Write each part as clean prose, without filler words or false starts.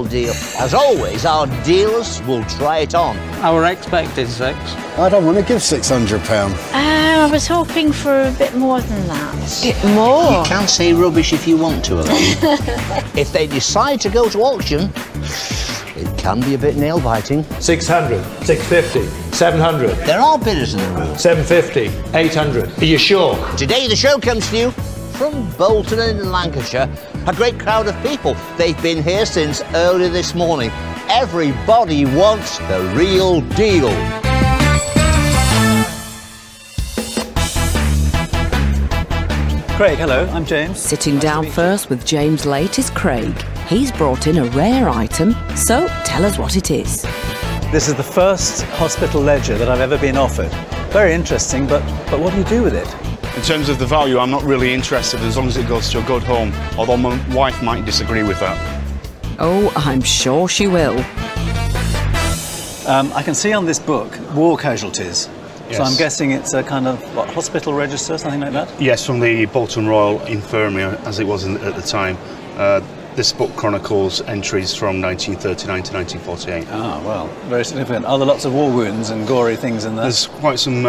real deal. As always, our dealers will try it on. Our expected 6. I don't want to give £600. I was hoping for a bit more than that. Bit more? You can say rubbish if you want to, Elaine. If they decide to go to auction, it can be a bit nail-biting. 600, 650, 700. There are bidders in the room. 750, 800. Are you sure? Today the show comes to you from Bolton in Lancashire. A great crowd of people. They've been here since early this morning. Everybody wants the real deal. Craig, hello, I'm James. Sitting down first with James Late is Craig. He's brought in a rare item, so tell us what it is. This is the first hospital ledger that I've ever been offered. Very interesting, but what do you do with it? In terms of the value, I'm not really interested as long as it goes to a good home, although my wife might disagree with that. Oh, I'm sure she will. I can see on this book, war casualties. Yes. So I'm guessing it's a kind of, what, hospital register, something like that? Yes, from the Bolton Royal Infirmary, as it was at the time. This book chronicles entries from 1939 to 1948. Ah, well, very significant. Are there lots of war wounds and gory things in there? There's quite some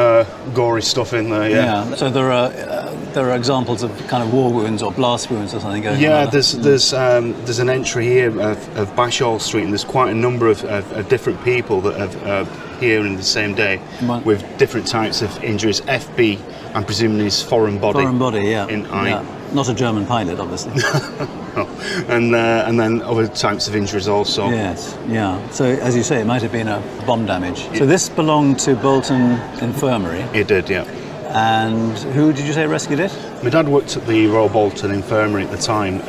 gory stuff in there, yeah. So there are examples of kind of war wounds or blast wounds or something going on. Yeah, there's an entry here of Bashall Street, and there's quite a number of different people that have here in the same day with different types of injuries. FB, I'm presuming, is foreign body. Foreign body, yeah. In I. Yeah. Not a German pilot, obviously. No. And then other types of injuries also. Yes, yeah. So, as you say, it might have been a bomb damage. So this belonged to Bolton Infirmary? It did, yeah. And who did you say rescued it? My dad worked at the Royal Bolton Infirmary at the time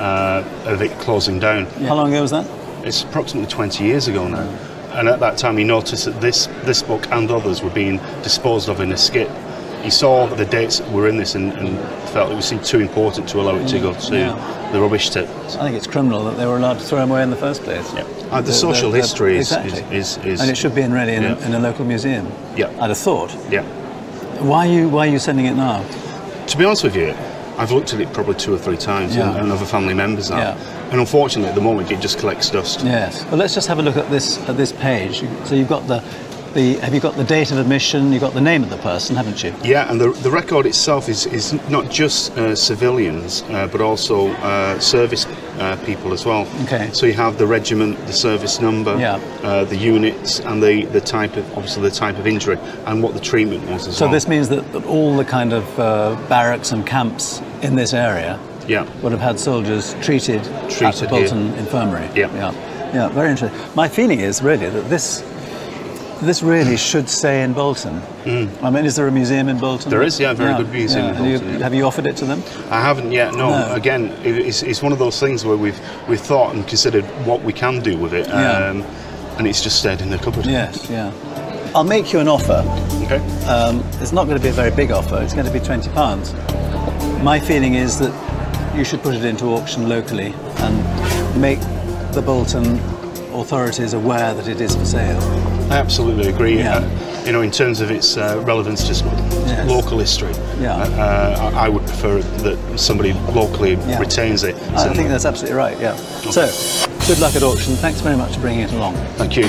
of it closing down. Yeah. How long ago was that? It's approximately 20 years ago now. And at that time he noticed that this book and others were being disposed of in a skip. He saw the dates that were in this and felt it was too important to allow it to go to the rubbish tip. I think it's criminal that they were allowed to throw them away in the first place. Yeah. The social history is... And it should be really in a local museum. Yeah. I'd have thought. Yeah. Why are you sending it now? To be honest with you, I've looked at it probably 2 or 3 times, and other family members have. Yeah. And unfortunately, at the moment, it just collects dust. Yes. Well, let's just have a look at this page. So you've got have you got the date of admission? You've got the name of the person, haven't you? Yeah, and the record itself is not just civilians, but also service people as well. Okay. So you have the regiment, the service number, the units, and the type of, obviously, the type of injury, and what the treatment was as well. So this means that all the kind of barracks and camps in this area would have had soldiers treated at the Bolton Infirmary. Yeah, very interesting. My feeling is really that this really should stay in Bolton. I mean, is there a museum in Bolton? There is, a very good museum in Bolton. Have you offered it to them? I haven't yet, no. Again, it's one of those things where we've thought and considered what we can do with it, and it's just stayed in the cupboard. Yes, yeah. I'll make you an offer. Okay. It's not going to be a very big offer. It's going to be £20. My feeling is that you should put it into auction locally and make the Bolton authorities aware that it is for sale. I absolutely agree. You know, in terms of its relevance to local history, I would prefer that somebody locally retains it. I think that's absolutely right, Okay. So, good luck at auction. Thanks very much for bringing it along. Thank you.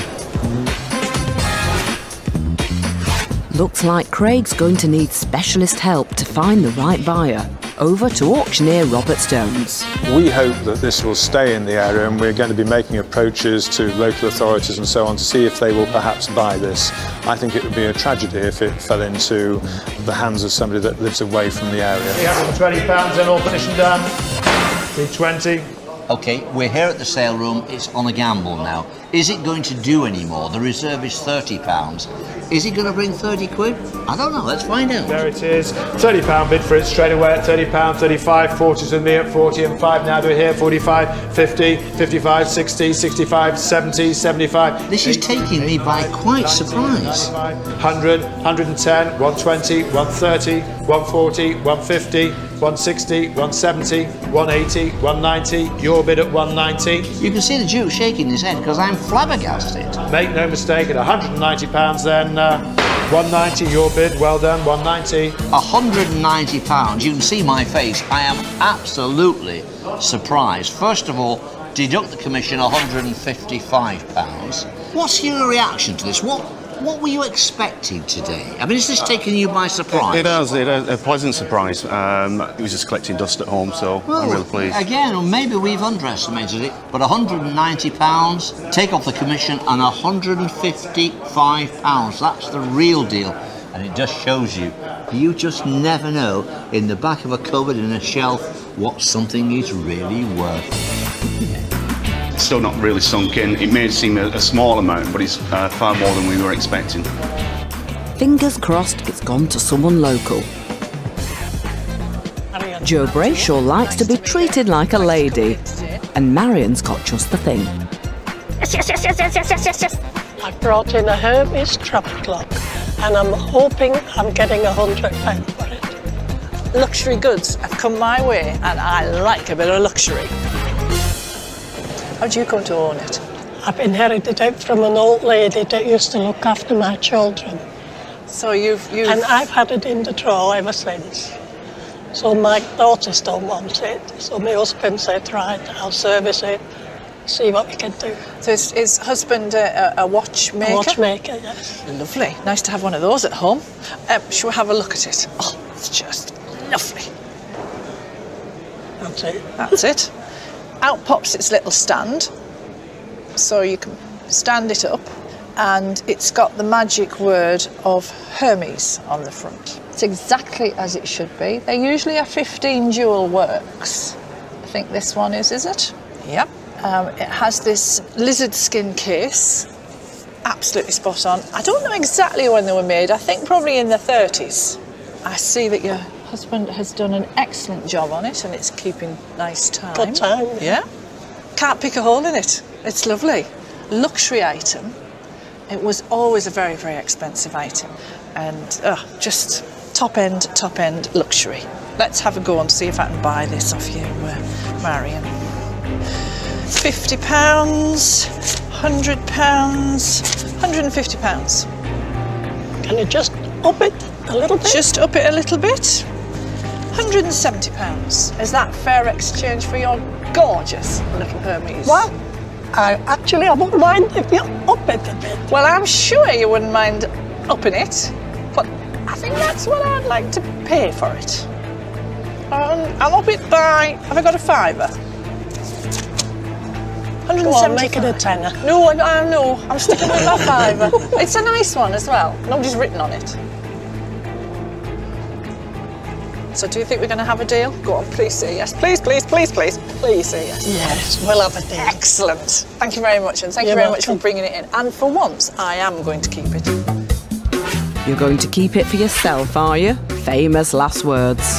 Looks like Craig's going to need specialist help to find the right buyer. Over to auctioneer Robert Stones. We hope that this will stay in the area, and we're going to be making approaches to local authorities and so on to see if they will perhaps buy this. I think it would be a tragedy if it fell into the hands of somebody that lives away from the area. £320 and all finishing done. 320. OK, we're here at the sale room. It's on a gamble now. Is it going to do any more? The reserve is £30. Is it going to bring 30 quid? I don't know. Let's find out. There it is. £30 bid for it straight away at £30, 35, 40's with me at 40 and 5 now do it here, 45, 50, 55, 60, 65, 70, 75. This is taking me by quite surprise. 100, 110, 120, 130, 140, 150, 160, 170, 180, 190. Your bid at 190. You can see the Duke shaking his head because I'm flabbergasted. Make no mistake, at £190 then, 190 your bid, well done, 190. £190, you can see my face. I am absolutely surprised. First of all, deduct the commission, £155. What's your reaction to this? What were you expecting today? I mean, is this taking you by surprise? It has a pleasant surprise. He was just collecting dust at home, so I'm really pleased. Again, maybe we've underestimated it, but £190, take off the commission, and £155. That's the real deal. And it just shows you, you just never know, in the back of a cupboard, in a shelf, what something is really worth. It's still not really sunk in. It may seem a small amount, but it's far more than we were expecting. Fingers crossed it's gone to someone local. Jo Brayshaw likes to be treated like a lady, and Marion's got just the thing. Yes. I brought in a Hermes trap clock, and I'm hoping I'm getting £100 for it. Luxury goods have come my way, and I like a bit of luxury. How do you come to own it? I've inherited it from an old lady that used to look after my children. So you've... And I've had it in the drawer ever since. So my daughters don't want it. So my husband said, right, I'll service it, see what we can do. So is husband a watchmaker? A watchmaker, yes. Lovely. Nice to have one of those at home. Shall we have a look at it? Oh, it's just lovely. That's it. That's it. Out pops its little stand, so you can stand it up, and it's got the magic word of Hermes on the front. It's exactly as it should be. They usually are 15 jewel works. I think this one is it? Yep. It has this lizard skin case, absolutely spot on. I don't know exactly when they were made. I think probably in the 30s. I see that your husband has done an excellent job on it, and it's keeping nice time. Good time. Yeah. Can't pick a hole in it. It's lovely. Luxury item. It was always a very, very expensive item, and just top end luxury. Let's have a go and see if I can buy this off you, Marion. £50, £100, £150. Can you just up it a little bit? Just up it a little bit. £170. Is that fair exchange for your gorgeous little Hermes? Well, I wouldn't mind if you up it a bit. Well, I'm sure you wouldn't mind upping it, but I think that's what I'd like to pay for it. I'll up it by... Have I got a fiver? 170. Go on, make it a tenner. No, no, I'm sticking with my fiver. It's a nice one as well. Nobody's written on it. So do you think we're going to have a deal? Go on, please say yes. Please, please, please, please. Please say yes. Yes, we'll have a deal. Excellent. Thank you very much, and thank you very much for bringing it in. And for once, I am going to keep it. You're going to keep it for yourself, are you? Famous last words.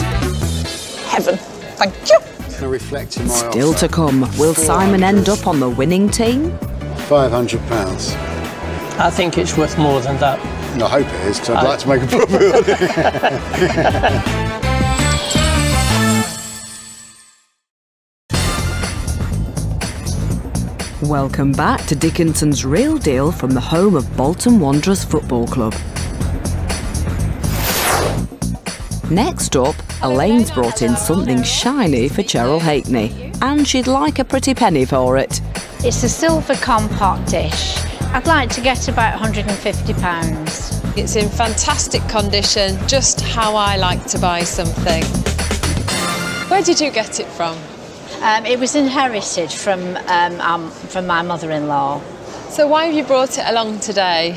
Heaven. Thank you. To reflect in my Still offer. to come, will Simon end up on the winning team? £500. I think it's worth more than that. I hope it is, because I'd like to make a profit on it. Welcome back to Dickinson's Real Deal from the home of Bolton Wanderers Football Club. Next up, Elaine's brought in something shiny for Cheryl Hakeney, and she'd like a pretty penny for it. It's a silver compote dish. I'd like to get about £150. It's in fantastic condition, just how I like to buy something. Where did you get it from? It was inherited from my mother-in-law. So why have you brought it along today?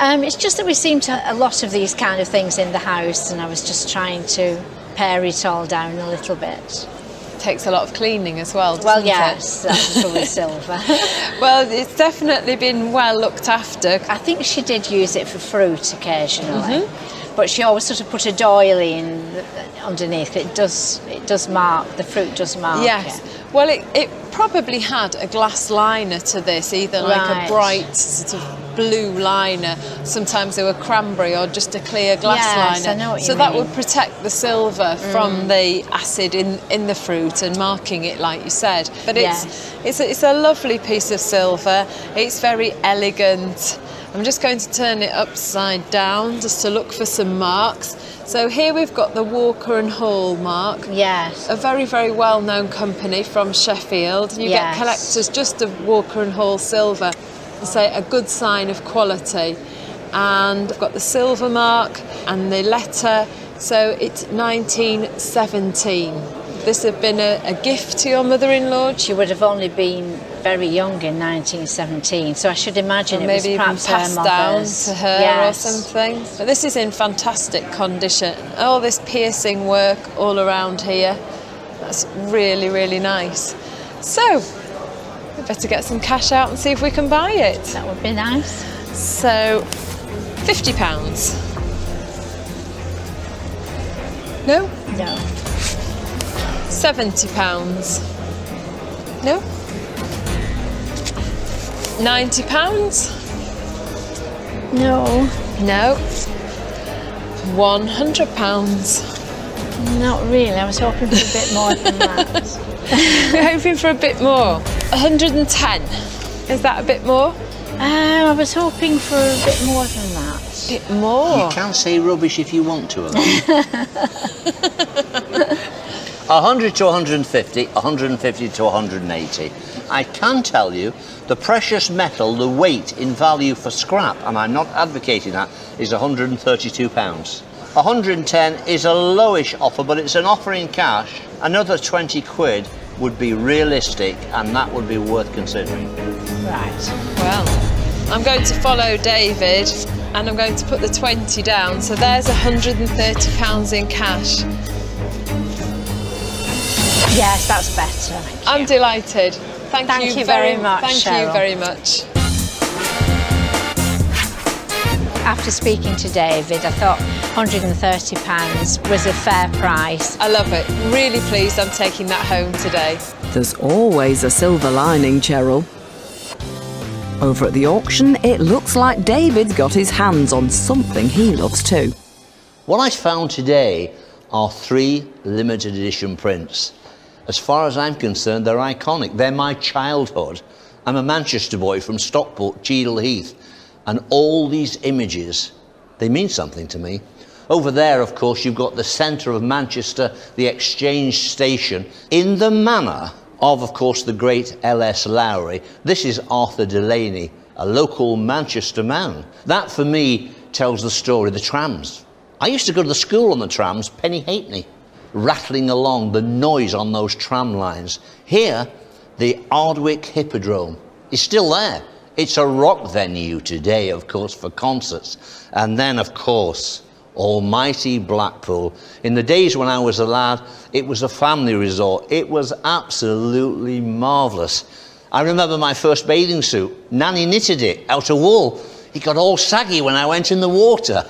It's just that we seem to have a lot of these kind of things in the house, and I was just trying to pare it all down a little bit. It takes a lot of cleaning as well, doesn't well, yes, that's probably silver. Well, it's definitely been well looked after. I think she did use it for fruit occasionally, but she always sort of put a doily in underneath. It does mark, the fruit does mark. Yes. It. Well, it probably had a glass liner to this, either like a bright sort of blue liner. Sometimes they were cranberry or just a clear glass liner. I know what you mean. That would protect the silver from the acid in the fruit and marking it, like you said. But it's a lovely piece of silver. It's very elegant. I'm just going to turn it upside down just to look for some marks. So here we've got the Walker and Hall mark. Yes. A very, very well-known company from Sheffield. You get collectors just of Walker and Hall silver. Say a good sign of quality. And I've got the silver mark and the letter, so it's 1917. This had been a gift to your mother-in-law? She would have only been very young in 1917, so I should imagine or it was maybe perhaps even passed her down mother's. to her or something. But this is in fantastic condition. All this piercing work all around here. That's really, really nice. So, we better get some cash out and see if we can buy it. That would be nice. So, £50. No? No. £70. No? £90? No. No. £100? Not really. I was hoping for a bit more than that. You're hoping for a bit more? 110? Is that a bit more? I was hoping for a bit more than that. A bit more? You can say rubbish if you want to. 100 to 150, 150 to 180. I can tell you the precious metal, the weight in value for scrap, and I'm not advocating that, is £132. 110 is a lowish offer, but it's an offer in cash. Another 20 quid would be realistic, and that would be worth considering. Right. Well, I'm going to follow David, and I'm going to put the 20 down. So there's £130 in cash. Yes, that's better. I'm delighted. Thank you very much, Cheryl. Thank you very much. After speaking to David, I thought £130 was a fair price. I love it. Really pleased I'm taking that home today. There's always a silver lining, Cheryl. Over at the auction, it looks like David's got his hands on something he loves too. What I found today are 3 limited edition prints. As far as I'm concerned, they're iconic. They're my childhood. I'm a Manchester boy from Stockport, Cheadle Heath, and all these images, they mean something to me. Over there, of course, you've got the centre of Manchester, the Exchange Station, in the manner of course, the great L.S. Lowry. This is Arthur Delaney, a local Manchester man. That, for me, tells the story of the trams. I used to go to the school on the trams, Penny Halfpenny, rattling along, the noise on those tram lines. Here, the Ardwick Hippodrome is still there. It's a rock venue today, of course, for concerts. And then, of course, almighty Blackpool. In the days when I was a lad, it was a family resort. It was absolutely marvellous. I remember my first bathing suit. Nanny knitted it out of wool. It got all saggy when I went in the water.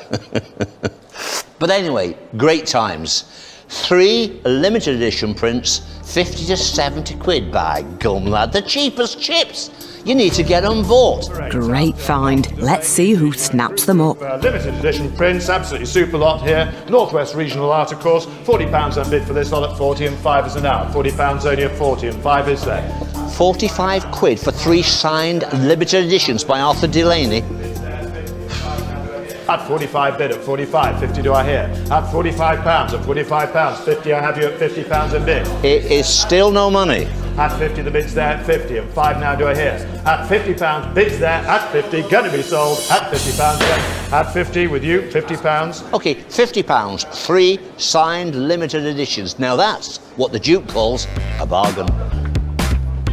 But anyway, great times. 3 limited edition prints, 50 to 70 quid, by gum lad, the cheapest chips. You need to get on board. Great find. Let's see who snaps them up. Limited edition prints, absolutely super lot here. Northwest Regional Art, of course. £40 a bid for this lot at 40 and 5 is an hour. £40 only at 40 and 5 is there. 45 quid for 3 signed limited editions by Arthur Delaney. At 45 bid at 45, 50 do I hear. At £45 at £45, 50 I have you at £50 a bid. It is still no money. At 50 the bid's there at 50 and 5 now do I hear. At £50 bid's there at 50, gonna be sold at £50 then. At 50 with you, £50. Okay, £50, 3 signed limited editions. Now that's what the Duke calls a bargain.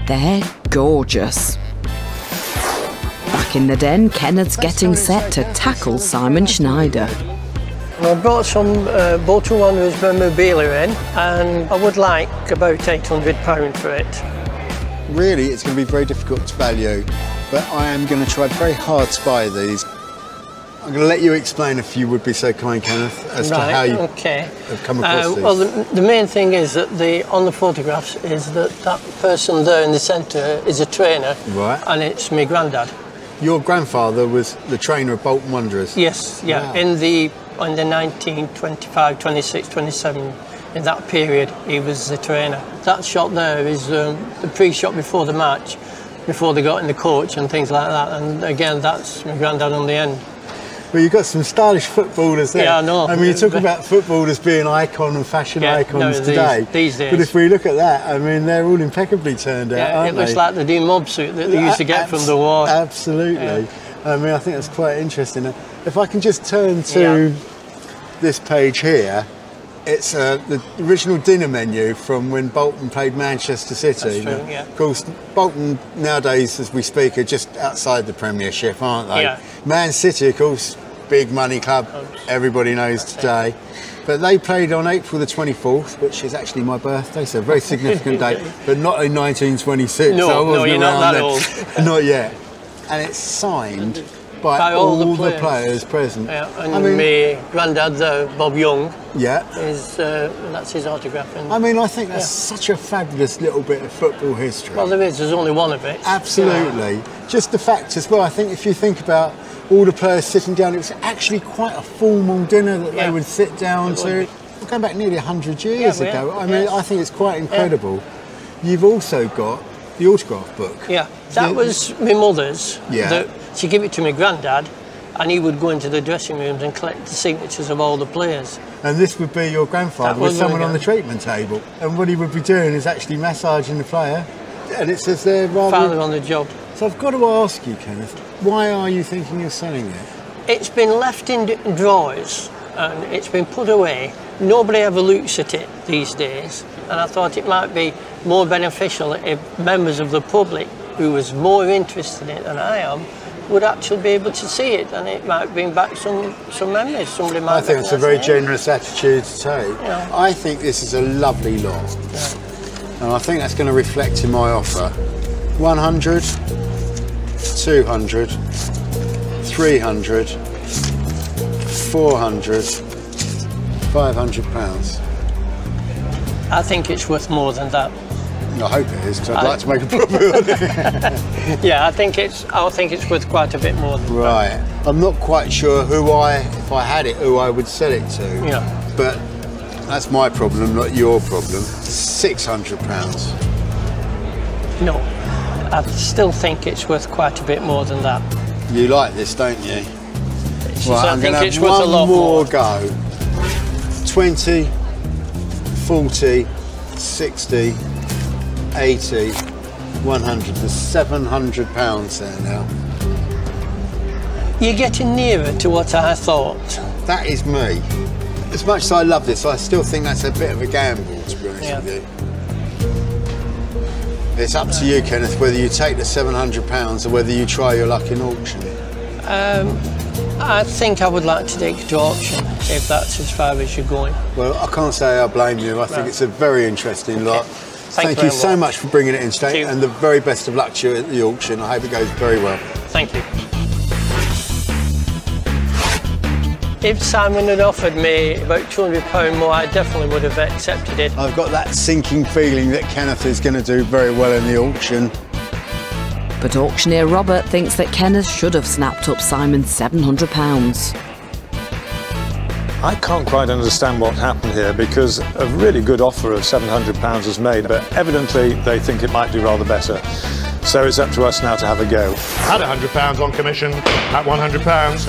They're gorgeous. Back in the den, Kenneth's getting set to tackle Simon Schneider. I brought some Bolton Wanderers memorabilia in, and I would like about £800 for it. Really, it's going to be very difficult to value, but I am going to try very hard to buy these. I'm going to let you explain, if you would be so kind, Kenneth, as to how you have come across these. Well, the main thing is that on the photographs is that person there in the centre is a trainer, right, and it's my granddad. Your grandfather was the trainer of Bolton Wanderers? Yes, yeah, wow. in the 1925, 26, 27, in that period, he was the trainer. That shot there is the pre-shot before the match, before they got in the coach and things like that. And again, that's my granddad on the end. Well, you've got some stylish footballers there. Yeah, I know. I mean, you talk about footballers being icon and fashion icons today. These days. But if we look at that, I mean, they're all impeccably turned out, aren't it looks they? like the new mob suit that they used to get from the war. Absolutely. Yeah. I mean, I think that's quite interesting. If I can just turn to this page here, it's the original dinner menu from when Bolton played Manchester City. That's true, Of course, Bolton nowadays, as we speak, are just outside the Premiership, aren't they? Yeah. Man City, of course, big money club, everybody knows today. But they played on April the 24th, which is actually my birthday, so a very significant date, but not in 1926. No, so I wasn't you're not that old. Not yet. And it's signed by all the players present. Yeah, and I mean, my granddad, Bob Young, is that's his autograph. I mean, I think that's such a fabulous little bit of football history. Well, there's only one of it. Absolutely. Just the fact as well, I think if you think about all the players sitting down, it was actually quite a formal dinner that they would sit down to. We're going back nearly 100 years ago. I mean, I think it's quite incredible. You've also got the autograph book. Yeah, that was my mother's. She gave it to my granddad, and he would go into the dressing rooms and collect the signatures of all the players. And this would be your grandfather with someone on the treatment table. And what he would be doing is actually massaging the player. And it says there rather... Father on the job. So I've got to ask you, Kenneth, why are you thinking of selling it? It's been left in drawers and it's been put away. Nobody ever looks at it these days. And I thought it might be more beneficial if members of the public who was more interested in it than I am would actually be able to see it, and it might bring back some memories. Somebody might. I think it's a very generous attitude to take. Yeah. I think this is a lovely lot, and I think that's going to reflect in my offer. 100, 200, 300, 400, £500. I think it's worth more than that. I hope it is, because I'd like to make a profit on it. Yeah, I think it's worth quite a bit more than that. I'm not quite sure who if I had it, who I would sell it to. Yeah. But that's my problem, not your problem. £600. No, I still think it's worth quite a bit more than that. You like this, don't you? Right, I'm going to have one more go. 20, 40, 60, 80, 100. There's £700 there now. You're getting nearer to what I thought. That is me. As much as I love this, I still think that's a bit of a gamble, to be honest with you. It's up to you, Kenneth, whether you take the £700 or whether you try your luck in auction. I think I would like to take it to auction, if that's as far as you're going. Well, I can't say I blame you. I think it's a very interesting lot. Thank you so much for bringing it in today, and the very best of luck to you at the auction. I hope it goes very well. Thank you. If Simon had offered me about £200 more, I definitely would have accepted it. I've got that sinking feeling that Kenneth is going to do very well in the auction. But auctioneer Robert thinks that Kenneth should have snapped up Simon's £700. I can't quite understand what happened here, because a really good offer of £700 was made, but evidently they think it might do rather better. So it's up to us now to have a go. Had £100 on commission at £100.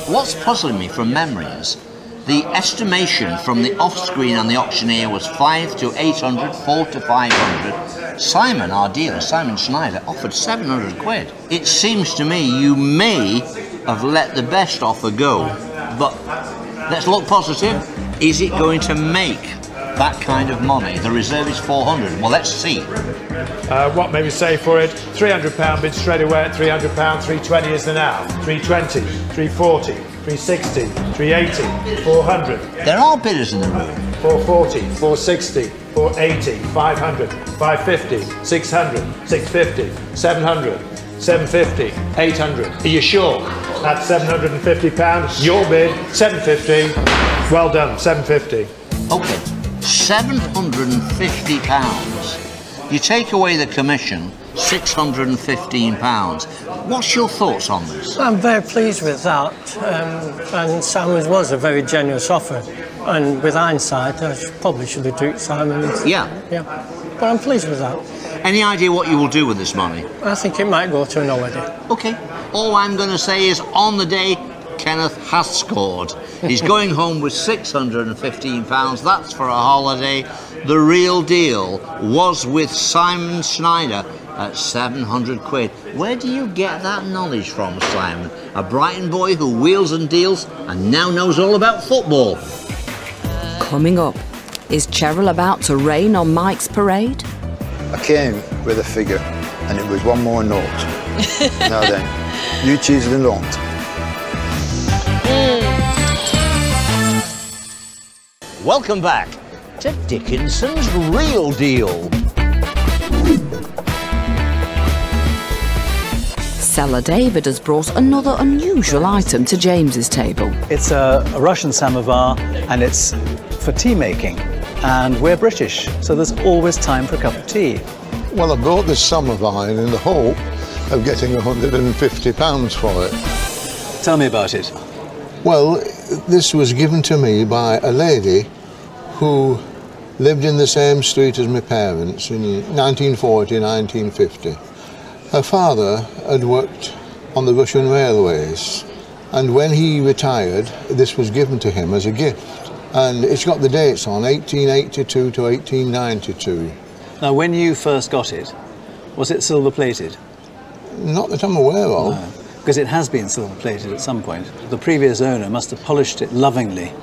What's puzzling me from memory is the estimation from the off-screen and the auctioneer was 5 to 800, 4 to 500. Simon, our dealer, Simon Schneider, offered 700 quid. It seems to me you may have let the best offer go, but let's look positive. Is it going to make that kind of money? The reserve is 400. Well, let's see. What may we say for it? £300 bid straight away at £300. 320 is the now. 320, 340, 360, 380, 400. There are bidders in the room. 440, 460, 480, 500, 550, 600, 650, 700, 750, 800. Are you sure? That's £750. Your bid, 750. Well done, 750. Okay, £750. You take away the commission, £615. What's your thoughts on this? I'm very pleased with that. And Simon's was a very generous offer. And with hindsight, I probably should have took Simon's. Yeah. Yeah. But I'm pleased with that. Any idea what you will do with this money? I think it might go to an holiday. OK. All I'm going to say is, on the day, Kenneth has scored. He's going home with £615. That's for a holiday. The real deal was with Simon Schneider at 700 quid. Where do you get that knowledge from, Simon? A Brighton boy who wheels and deals and now knows all about football. Coming up, is Cheryl about to rain on Mike's parade? I came with a figure and it was one more note. Now then, you choose the note. Welcome back to Dickinson's Real Deal. Seller David has brought another unusual item to James's table. It's a Russian samovar and it's for tea making. And we're British, so there's always time for a cup of tea. Well, I brought this samovar in the hope of getting £150 for it. Tell me about it. Well, this was given to me by a lady who lived in the same street as my parents in 1940, 1950. Her father had worked on the Russian railways, and when he retired, this was given to him as a gift. And it's got the dates on, 1882 to 1892. Now, when you first got it, was it silver-plated? Not that I'm aware of. No, because it has been silver-plated at some point. The previous owner must have polished it lovingly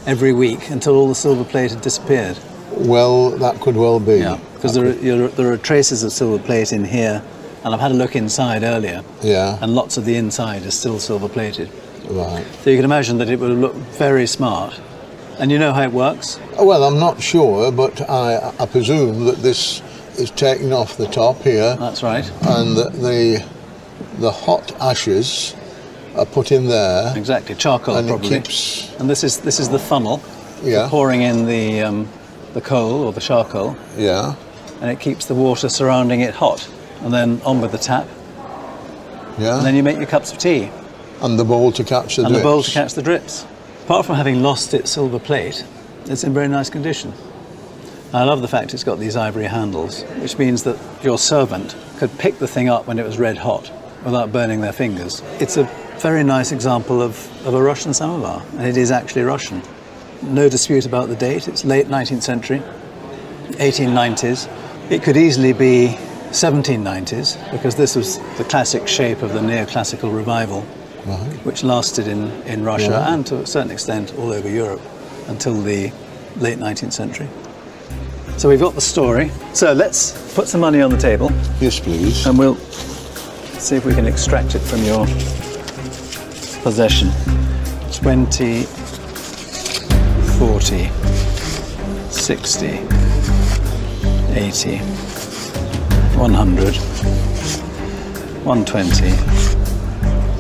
every week until all the silver plate had disappeared. Well, that could well be. Yeah, because there are traces of silver plate in here, and I've had a look inside earlier. Yeah. And lots of the inside is still silver plated. Right. So you can imagine that it would look very smart. And you know how it works? Well, I'm not sure, but I presume that this is taken off the top here. That's right. And that the hot ashes are put in there. Exactly, charcoal and probably. It keeps... And this is the funnel. Yeah. For pouring in the coal or the charcoal. Yeah. And it keeps the water surrounding it hot. And then on with the tap. Yeah. And then you make your cups of tea. And the bowl to catch the drips. And the bowl to catch the drips. Apart from having lost its silver plate, it's in very nice condition. I love the fact it's got these ivory handles, which means that your servant could pick the thing up when it was red hot without burning their fingers. It's a very nice example of a Russian samovar, and it is actually Russian. No dispute about the date. It's late 19th century, 1890s. It could easily be 1790s, because this was the classic shape of the neoclassical revival, which lasted in Russia and to a certain extent all over Europe until the late 19th century. So we've got the story. So let's put some money on the table. Yes, please. And we'll see if we can extract it from your possession. 20, 40, 60, 80, 100, 120,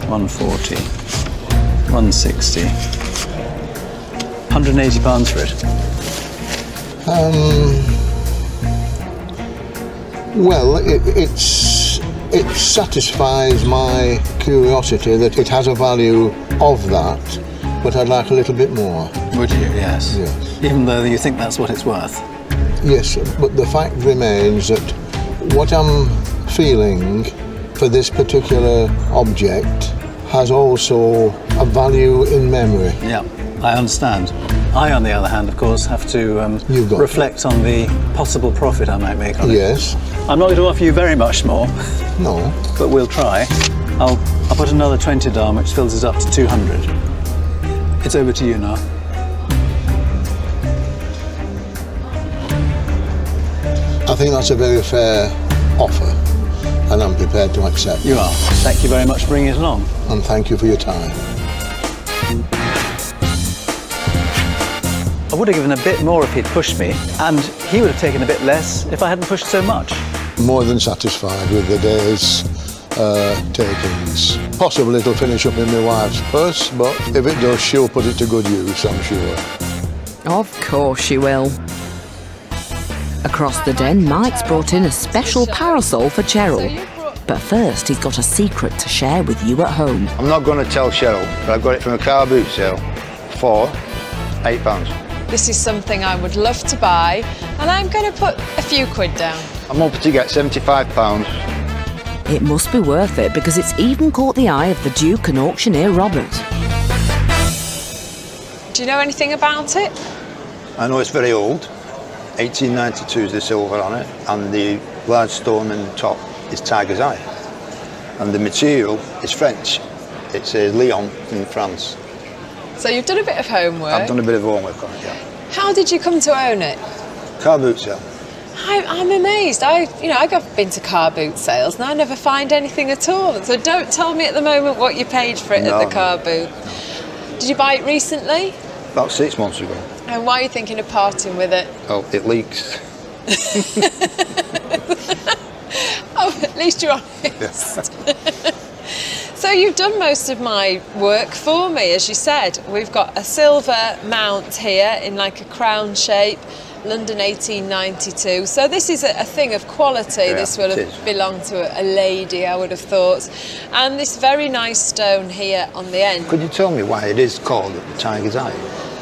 140, 160, £180 for it. Well, it satisfies my curiosity that it has a value of that, but I'd like a little bit more. Would you? Yes. Yes. Even though you think that's what it's worth? Yes, but the fact remains that what I'm feeling for this particular object has also a value in memory. Yeah, I understand. I, on the other hand, of course, have to reflect on the possible profit I might make on it. Yes. I'm not going to offer you very much more. No. But we'll try. I'll put another 20 down, which fills us up to 200. It's over to you now. I think that's a very fair offer, and I'm prepared to accept. You are. Thank you very much for bringing it along. And thank you for your time. I would have given a bit more if he'd pushed me, and he would have taken a bit less if I hadn't pushed so much. More than satisfied with the day's takings. Possibly it'll finish up in my wife's purse, but if it does, she'll put it to good use, I'm sure. Of course she will. Across the den, Mike's brought in a special parasol for Cheryl. But first, he's got a secret to share with you at home. I'm not going to tell Cheryl, but I got it from a car boot sale for £8. This is something I would love to buy, and I'm going to put a few quid down. I'm hoping to get £75. It must be worth it because it's even caught the eye of the Duke and auctioneer Robert. Do you know anything about it? I know it's very old. 1892 is the silver on it, and the large stone in the top is tiger's eye. And the material is French. It's Lyon in France. So you've done a bit of homework. I've done a bit of homework on it, yeah. How did you come to own it? Car boot sale. I'm amazed. I've been to car boot sales and I never find anything at all. So don't tell me at the moment what you paid for it at the car boot. No. Did you buy it recently? About 6 months ago. And why are you thinking of parting with it? Oh, it leaks. Oh, at least you're honest. Yeah. So you've done most of my work for me, as you said. We've got a silver mount here in like a crown shape, London 1892. So this is a thing of quality. Yeah, this will have belonged to a lady, I would have thought. And this very nice stone here on the end. Could you tell me why it is called the tiger's eye?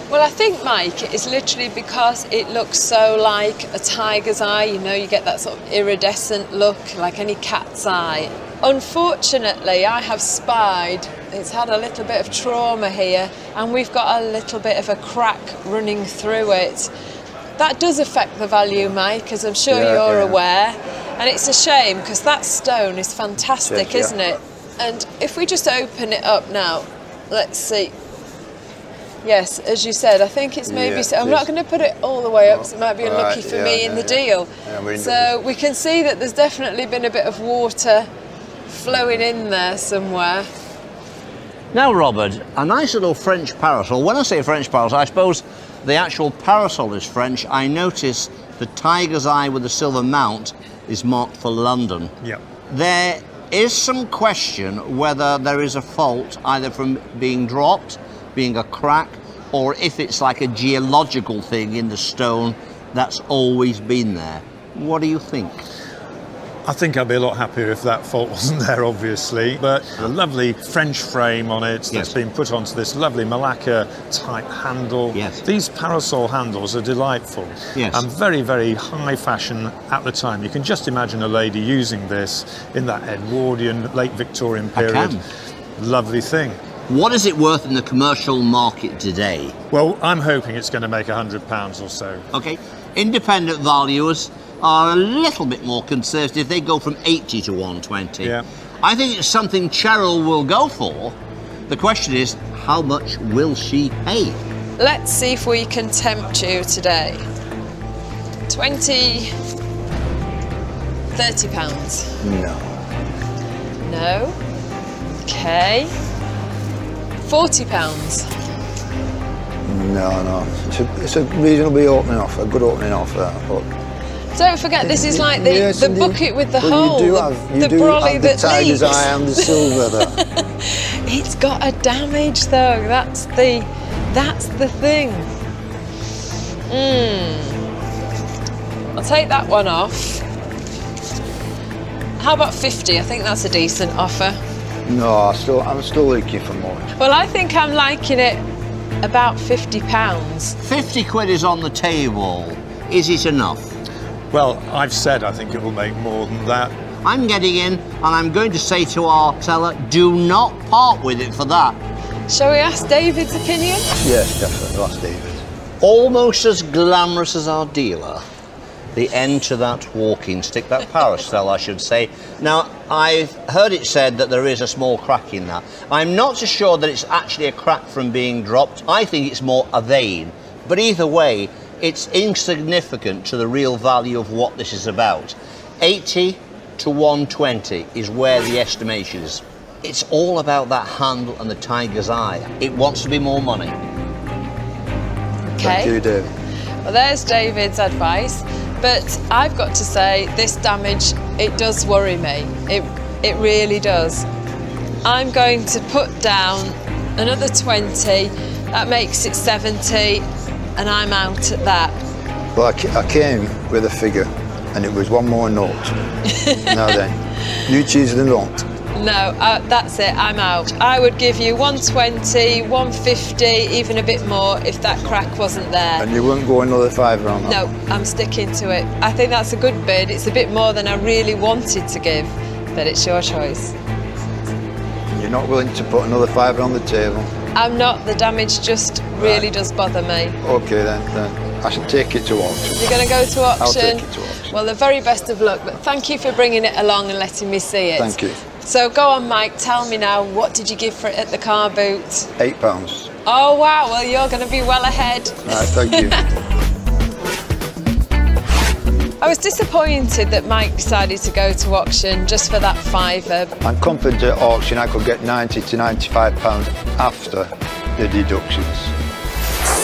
Well, I think, Mike, it's literally because it looks so like a tiger's eye. You know, you get that sort of iridescent look, like any cat's eye. Unfortunately, I have spied, it's had a little bit of trauma here, and we've got a little bit of a crack running through it. That does affect the value, Mike, as I'm sure you're aware. And it's a shame, because that stone is fantastic, isn't it? And if we just open it up now, let's see. Yes, as you said, I think it's maybe... I'm not going to put it all the way up because it might be unlucky for me in the deal. So we can see that there's definitely been a bit of water flowing in there somewhere. Now, Robert, a nice little French parasol. When I say French parasol, I suppose the actual parasol is French. I notice the tiger's eye with the silver mount is marked for London. Yeah. There is some question whether there is a fault either from being dropped, being a crack, or if it's like a geological thing in the stone that's always been there. What do you think? I think I'd be a lot happier if that fault wasn't there, obviously. But a lovely French frame on it that's been put onto this lovely Malacca type handle. Yes. These parasol handles are delightful. Yes. And very, very high fashion at the time. You can just imagine a lady using this in that Edwardian, late Victorian period. I can. Lovely thing. What is it worth in the commercial market today? Well, I'm hoping it's going to make £100 or so. Okay. Independent valuers are a little bit more conservative. They go from 80 to 120. Yeah. I think it's something Cheryl will go for. The question is, how much will she pay? Let's see if we can tempt you today. 20, £30. No. No? Okay. £40. No. It's a reasonably opening offer, a good opening offer. But don't forget, this is like the bucket with the hole, the brolly that tiger's leaks. eye and the silver there. It's got a damage though. That's the thing. I'll take that one off. How about 50? I think that's a decent offer. No, I'm still looking for more. Well, I think I'm liking it about £50. 50 quid is on the table. Is it enough? Well, I've said I think it will make more than that. I'm getting in, and I'm going to say to our seller, do not part with it for that. Shall we ask David's opinion? Yes, definitely. Ask David. Almost as glamorous as our dealer. The end to that walking stick, that parasol, I should say. Now, I've heard it said that there is a small crack in that. I'm not so sure that it's actually a crack from being dropped. I think it's more a vein. But either way, it's insignificant to the real value of what this is about. 80 to 120 is where the estimation is. It's all about that handle and the tiger's eye. It wants to be more money. Okay. Thank you, David. Well, there's David's advice. But I've got to say, this damage, it does worry me. It really does. I'm going to put down another 20. That makes it 70, and I'm out at that. Well, I came with a figure, and it was one more note. Now then, you choose the note. No, that's it, I'm out. I would give you 120, 150, even a bit more if that crack wasn't there. And you wouldn't go another £5 on that? No, I'm sticking to it. I think that's a good bid. It's a bit more than I really wanted to give, but it's your choice. You're not willing to put another £5 on the table? I'm not. The damage just really does bother me. OK then I shall take it to auction. You're going to go to auction? I'll take it to auction. Well, the very best of luck, but thank you for bringing it along and letting me see it. Thank you. So go on, Mike, tell me now, what did you give for it at the car boot? £8. Oh, wow, well, you're going to be well ahead. Right, thank you. I was disappointed that Mike decided to go to auction just for that £5. I'm confident at auction I could get £90 to £95 after the deductions.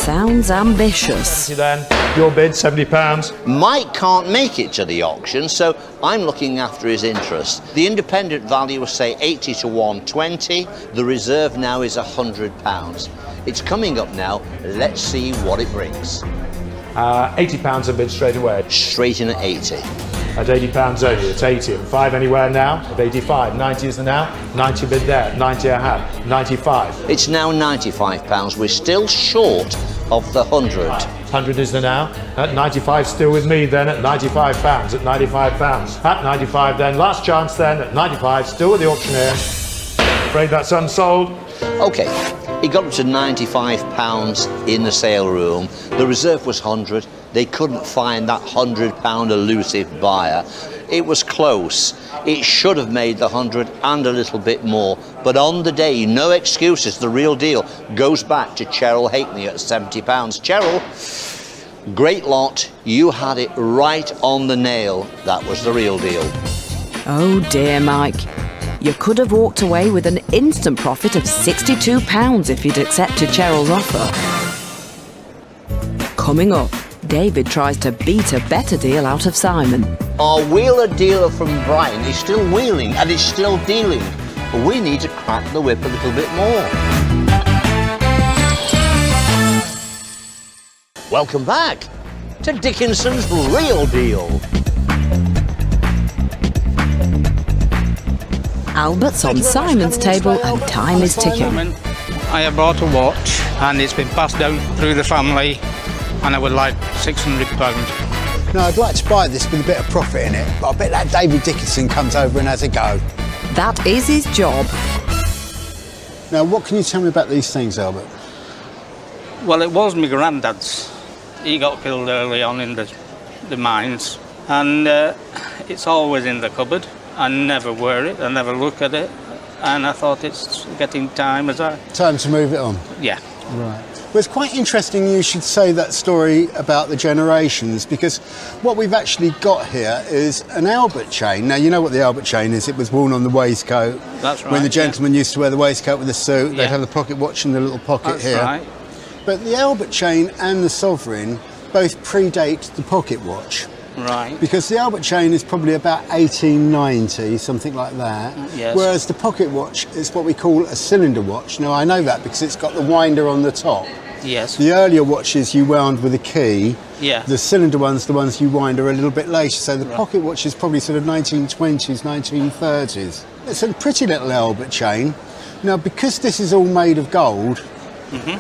Sounds ambitious. Then, your bid, £70. Mike can't make it to the auction, so I'm looking after his interest. The independent value was, say, 80 to 120. The reserve now is £100. It's coming up now. Let's see what it brings. £80 a bid straight away. Straight in at 80. At £80 only, it's 80 and 5 anywhere now, at 85. 90 is the now, 90 bid there, 90 I have, 95. It's now £95. We're still short of the 100. 100 is the now, at 95 still with me then, at £95, at £95. At 95 then, last chance then, at 95, still with the auctioneer. Afraid that's unsold. OK, he got up to £95 in the sale room. The reserve was 100. They couldn't find that £100 elusive buyer. It was close. It should have made the 100 and a little bit more. But on the day, no excuses, the real deal goes back to Cheryl Hackney at £70. Cheryl, great lot. You had it right on the nail. That was the real deal. Oh dear, Mike. You could have walked away with an instant profit of £62 if you'd accepted Cheryl's offer. Coming up, David tries to beat a better deal out of Simon. Our wheeler dealer from Brighton is still wheeling and is still dealing. But we need to crack the whip a little bit more. Welcome back to Dickinson's Real Deal. Albert's on Simon's table and time is ticking. I have bought a watch and it's been passed down through the family and I would like £600. No, I'd like to buy this with a bit of profit in it, but I bet that David Dickinson comes over and has a go. That is his job. Now, what can you tell me about these things, Albert? Well, it was my granddad's. He got killed early on in the mines and it's always in the cupboard. I never wear it, I never look at it, and I thought it's getting time Time to move it on? Yeah. Right. Well, it's quite interesting you should say that story about the generations, because what we've actually got here is an Albert chain. Now, you know what the Albert chain is. It was worn on the waistcoat. That's right. When the gentleman used to wear the waistcoat with the suit, they'd have the pocket watch in the little pocket here. That's right. But the Albert chain and the Sovereign both predate the pocket watch. Right. Because the Albert chain is probably about 1890, something like that. Yes. Whereas the pocket watch is what we call a cylinder watch. Now, I know that because it's got the winder on the top. Yes. The earlier watches you wound with a key. Yeah. The cylinder ones, the ones you wind, are a little bit later. So the pocket watch is probably sort of 1920s, 1930s. It's a pretty little Albert chain. Now, because this is all made of gold,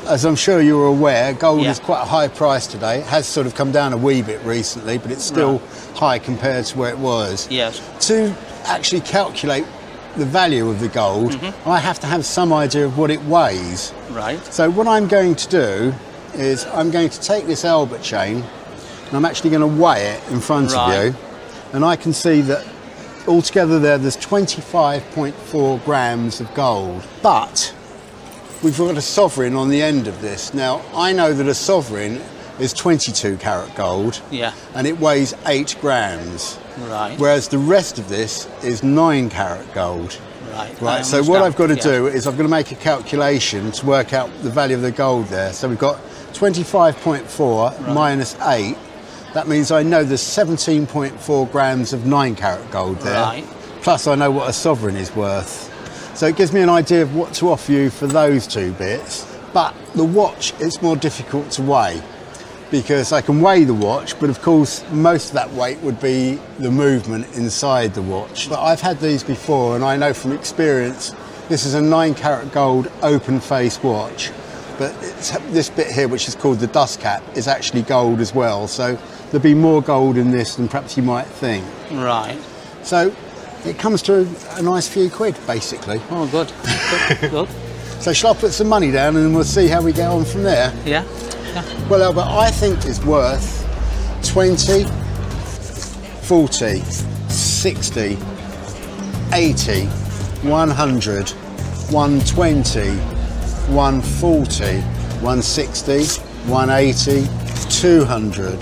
as I'm sure you're aware, gold is quite a high price today. It has sort of come down a wee bit recently, but it's still high compared to where it was. Yes. To actually calculate the value of the gold, I have to have some idea of what it weighs. Right. So what I'm going to do is I'm going to take this Albert chain and I'm actually going to weigh it in front of you, and I can see that altogether there's 25.4 grams of gold. But we've got a Sovereign on the end of this. Now, I know that a Sovereign is 22 carat gold, and it weighs 8 grams. Right. Whereas the rest of this is 9 carat gold. Right. So what I've got to do is I've got to make a calculation to work out the value of the gold there. So we've got 25.4 minus 8. That means I know there's 17.4 grams of 9 carat gold there. Right. Plus I know what a Sovereign is worth. So it gives me an idea of what to offer you for those two bits. But the watch, it's more difficult to weigh. because I can weigh the watch, but of course most of that weight would be the movement inside the watch. But I've had these before, and I know from experience this is a 9-carat gold open face watch, but this bit here, which is called the dust cap, is actually gold as well, so there'll be more gold in this than perhaps you might think. Right. So it comes to a nice few quid, basically. Oh, good. Good. So shall I put some money down and we'll see how we get on from there? Yeah. Well, Albert, I think it's worth 20, 40, 60, 80, 100, 120, 140, 160, 180, 200,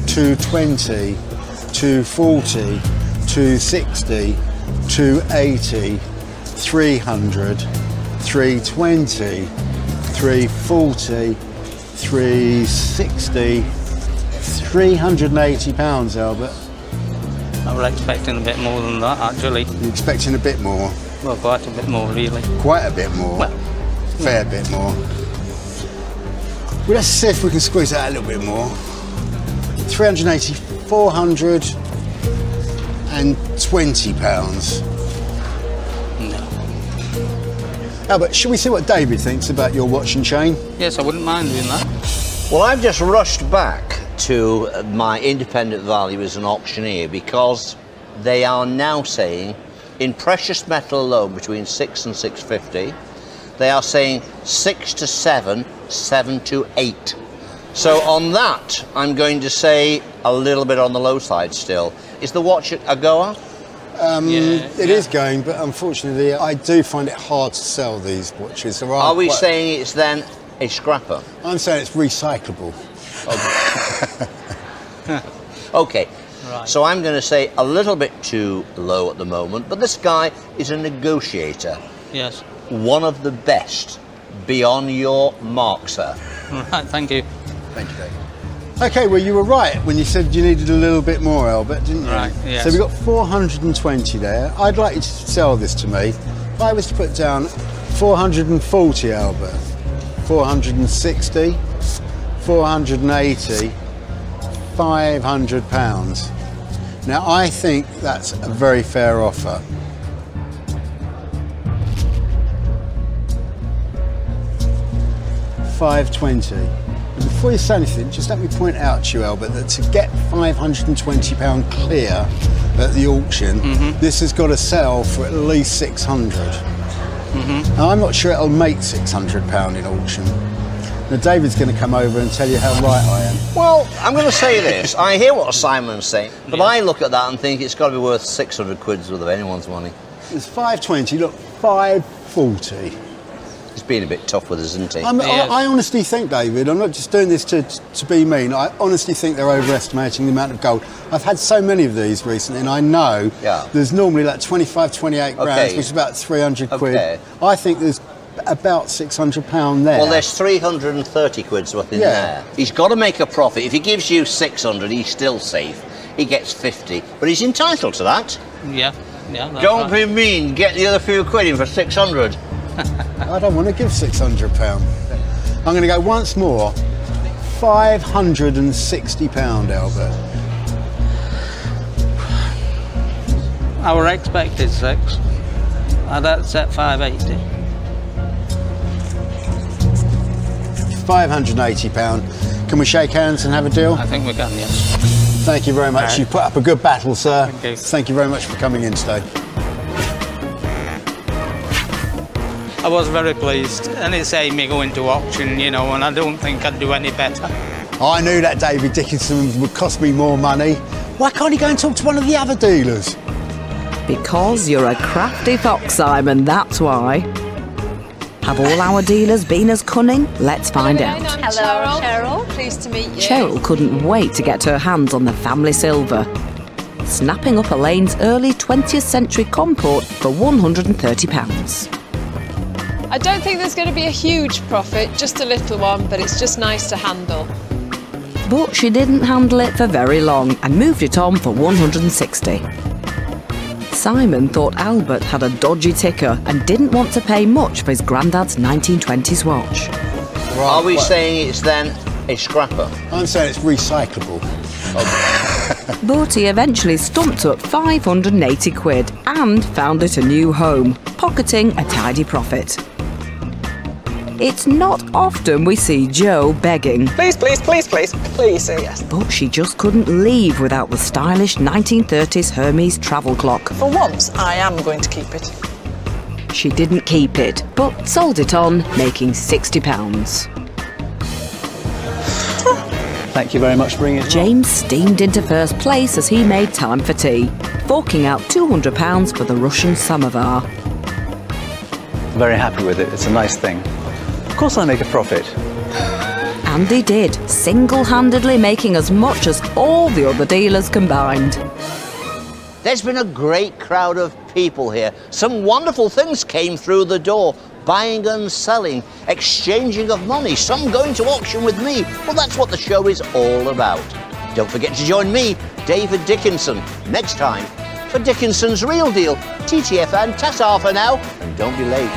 220, 240, 260, 280, 300, 320, 340, 360, £380, Albert. I was expecting a bit more than that, actually. You're expecting a bit more? Well, quite a bit more, really. Quite a bit more? Well, fair bit more. Well, let's see if we can squeeze out a little bit more. 380, £420. No. Albert, should we see what David thinks about your watch and chain? Yes, I wouldn't mind doing that. Well, I've just rushed back to my independent valuers and auctioneer because they are now saying in precious metal alone between 6 and 650, they are saying 6 to 7, 7 to 8. So on that, I'm going to say a little bit on the low side still. Is the watch a goer? It is going, but unfortunately I do find it hard to sell these watches. Are we saying it's then a scrapper? I'm saying it's recyclable. Okay. Okay. Right. So I'm going to say a little bit too low at the moment, but this guy is a negotiator. Yes. One of the best. Beyond your mark, sir. Right, thank you. Thank you, David. Okay, well, you were right when you said you needed a little bit more, Albert, didn't you? Right, yes. So we've got 420 there. I'd like you to sell this to me. If I was to put down 440, Albert, 460, 480, £500. Now, I think that's a very fair offer. £520. Before you say anything, just let me point out to you, Albert, that to get £520 clear at the auction, this has got to sell for at least 600. Now, I'm not sure it'll make £600 in auction. Now, David's going to come over and tell you how right I am. Well, I'm going to say this. I hear what Simon's saying, but I look at that and think it's got to be worth 600 quid's worth of anyone's money. It's 520, look, 540. He's been a bit tough with us, isn't he? I honestly think, David, I'm not just doing this to be mean, I honestly think they're overestimating the amount of gold. I've had so many of these recently, and I know there's normally like 25, 28 grams, which is about 300 quid. I think there's about £600 there. Well, there's 330 quid's worth in there. He's got to make a profit. If he gives you 600, he's still safe. He gets 50, but he's entitled to that. Yeah, yeah. Don't be mean. Get the other few quid in for 600. I don't want to give £600. I'm going to go once more. £560, Albert. Our expected 6. I'd accept 580. £580. Can we shake hands and have a deal? I think we can, yes. Thank you very much. Right. You put up a good battle, sir. Thank you. Thank you very much for coming in today. I was very pleased, and it's Amy going to auction, you know, and I don't think I'd do any better. I knew that David Dickinson would cost me more money. Why can't he go and talk to one of the other dealers? Because you're a crafty fox, Simon, that's why. Have all our dealers been as cunning? Let's find out. Hello, Cheryl. Pleased to meet you. Cheryl couldn't wait to get her hands on the family silver, snapping up Elaine's early 20th century comport for £130. I don't think there's going to be a huge profit, just a little one, but it's just nice to handle. But she didn't handle it for very long and moved it on for 160. Simon thought Albert had a dodgy ticker and didn't want to pay much for his granddad's 1920s watch. Are we saying it's then a scrapper? I'm saying it's recyclable. But he eventually stumped up 580 quid and found it a new home, pocketing a tidy profit. It's not often we see Jo begging. Please, please, please, please, please say yes. But she just couldn't leave without the stylish 1930s Hermes travel clock. For once, I am going to keep it. She didn't keep it, but sold it on, making £60. Thank you very much for bringing it. James steamed into first place as he made time for tea, forking out £200 for the Russian samovar. Very happy with it. It's a nice thing. Of course I make a profit. And he did, single-handedly making as much as all the other dealers combined. There's been a great crowd of people here. Some wonderful things came through the door. Buying and selling, exchanging of money, some going to auction with me. Well, that's what the show is all about. Don't forget to join me, David Dickinson, next time for Dickinson's Real Deal. TTFN, ta-ta for now, and don't be late.